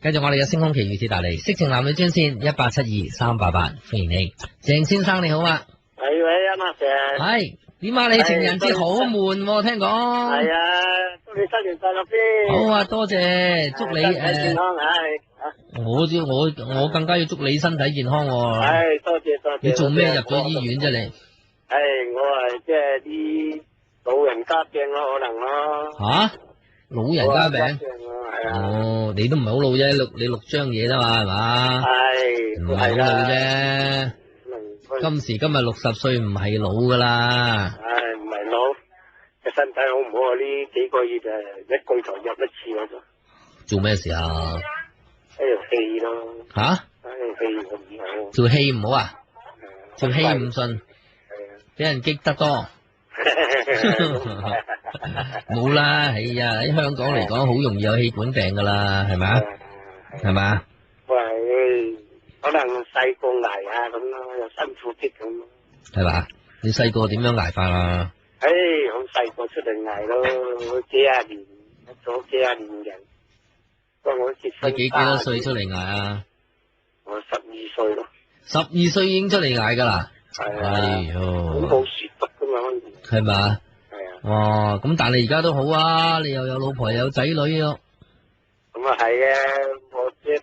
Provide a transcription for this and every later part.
繼續我哋嘅星空奇遇鐵達尼色情男女專線1872-388，歡迎你，鄭先生你好啊。係喂，阿媽成。係點啊？你情人節好悶喎，聽講。係啊，祝你新年快樂先。好啊，多謝，祝你健康，我更加要祝你身體健康喎。係，多謝。你做咩入咗醫院啫你？我係即係啲老人家病咯，可能咯。吓？老人家病？係啊。哦，你都唔係好老啫，你六張嘢啫嘛，係嘛？係。唔係好老啫。今時今日60歲唔係老噶啦。唔係老，個身體好唔好啊？呢幾個月就一個月就入一次嗰度。做咩事啊？喺度氣咯。吓？喺度氣唔好。條氣唔好啊？條氣唔順。係啊。俾人激得多。冇啦，哎呀，喺香港嚟講好容易有氣管病噶啦，係咪啊？係咪啊？喂，可能細個捱下咁咯，又辛苦啲咁咯。係嘛？你細個點樣捱法啊？好細個出嚟捱咯，幾廿年，做幾廿年人。不過我結婚。你幾多歲出嚟捱啊？我12歲咯。12歲已經出嚟捱噶啦？係啊。哎呦。咁冇説得噶嘛？係咪？係啊。哇！咁但係而家都好啊，你又有老婆又有仔女咯。咁啊係嘅，我即係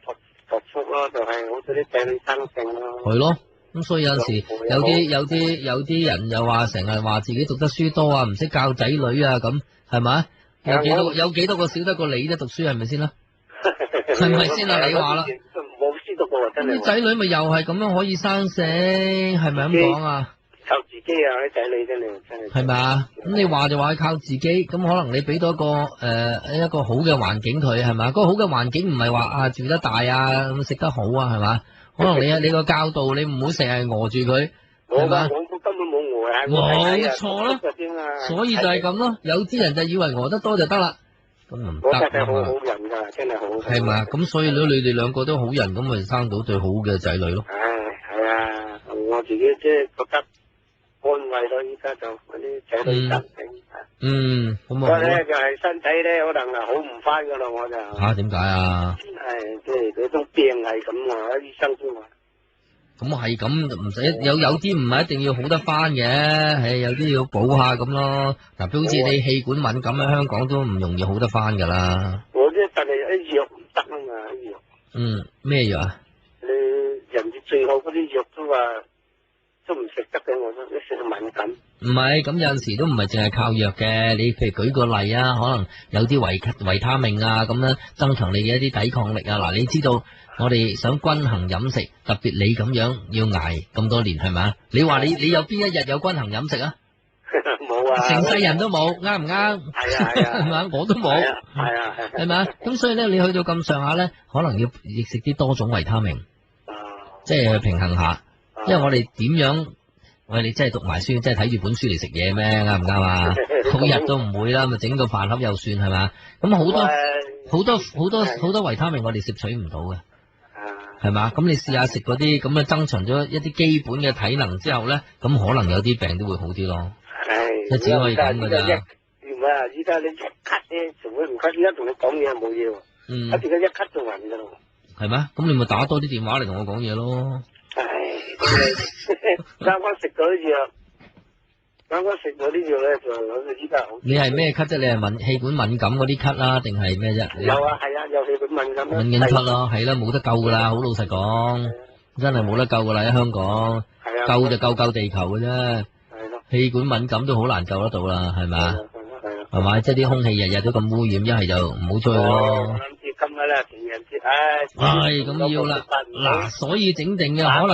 託福咯，就係好多啲仔女生性咯。係咯，咁所以有陣時有啲人又話成日話自己讀得書多啊，唔識教仔女啊咁，係咪？有幾多個少得過你啫？讀書係咪先啦？係咪先啊？你話啦。冇書讀過真係。啲仔女咪又係咁樣可以生性，係咪咁講啊？靠自己啊！啲仔女真係係咪啊？咁你話就話靠自己，咁可能你俾到一個好嘅環境佢，係咪？嗰個好嘅環境唔係話住得大啊，咁食得好啊，係嘛？可能你個教導你唔好成日餓住佢，係嘛？我根本冇餓啊！冇錯咯，所以就係咁咯。有啲人就以為餓得多就得啦，咁唔得啊嘛。好人㗎，真係好。係嘛？咁所以你哋兩個都好人，咁咪生到對好嘅仔女咯。係啊，我自己即係覺得。安慰咯，依家就嗰啲仔女生性咁啊。咧就係身體咧，可能係好唔翻噶啦，我就點解啊？即係嗰種病係咁啊，醫生先話。咁係咁，唔使有啲唔係一定要好得翻嘅，有啲要補下咁咯。嗱，好似你氣管敏感喺香港都唔容易好得翻噶啦。我即係但係啲藥唔得啊嘛，啲藥。咩藥啊？你人哋最後嗰啲藥都話。都唔食得嘅，我都一食到敏感。唔係，咁有陣時都唔係淨係靠藥嘅。你譬如舉個例啊，可能有啲維他命啊，咁樣增強你嘅一啲抵抗力啊。嗱，你知道我哋想均衡飲食，特別你咁樣要捱咁多年係咪？你話你有邊一日有均衡飲食啊？冇啊！成世人都冇，啱唔啱？係啊係啊，係咪？我都冇。係啊係咪？咁所以咧，你去到咁上下咧，可能要食啲多種維他命，即係去平衡下。因為我哋點樣？你真係讀埋書，真係睇住本書嚟食嘢咩？啱唔啱啊？好日都唔會啦，咪整個飯盒又算係嘛？咁好多維他命我哋攝取唔到嘅，係嘛？咁你試下食嗰啲咁啊，增強咗一啲基本嘅體能之後咧，咁可能有啲病都會好啲咯。即係只可以咁噶咋。唔係啊！依家你一咳咧，仲會唔咳？依家同你講嘢冇嘢喎。一陣間一咳就暈噶咯。係咩？咁你咪打多啲電話嚟同我講嘢咯。啱啱食咗啲藥，咧就攞到依家好。你係咩咳啫？你係氣管敏感嗰啲咳啦，定係咩啫？有啊，係啊，有氣管敏感。敏感咳咯，係啦，冇得救噶啦，好老實講，真係冇得救噶啦，喺香港。係啊。救就救地球嘅啫。係咯。氣管敏感都好難救得到啦，係咪？係咪？即係啲空氣日日都咁污染，一係就唔好出去咯。今日咧情人節，咁要啦。嗱，所以整定嘅可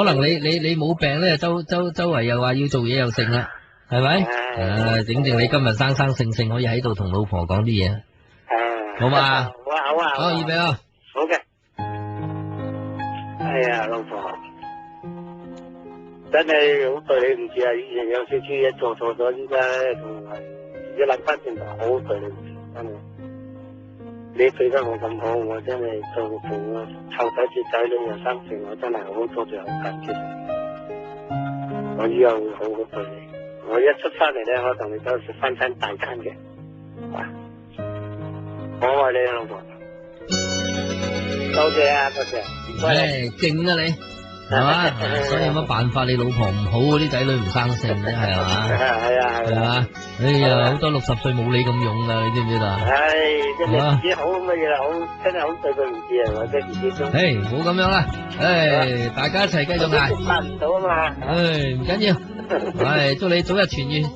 能你冇病咧，周圍又話要做嘢又剩啦，係咪？整定你今日生性可以喺度同老婆講啲嘢，好嘛？好啊，好，預備啊！好嘅。哎呀，老婆，真係好對你唔住啊！以前有少少嘢做錯咗，依家同埋自己諗翻轉頭，好對你唔住，真係。你對得我咁好，我真係做我湊仔接仔女又生性，我真係好多謝好感激。我以後會好好對你。我一出翻嚟咧，我同你走食翻餐大餐嘅。我愛你啊，老婆。多謝啊，多謝。勁啊你，係嘛？所以有乜辦法？你老婆唔好，啲仔女唔生性啫，係嘛？係嘛？哎呀，好多60歲冇你咁勇噶，你知唔知道？唉，真係自己好乜嘢啦，好真係好對佢唔住啊，或者自己都。唔好咁樣啦，大家一齊繼續捱。辦唔到啊嘛。唔緊要，祝你早日痊愈。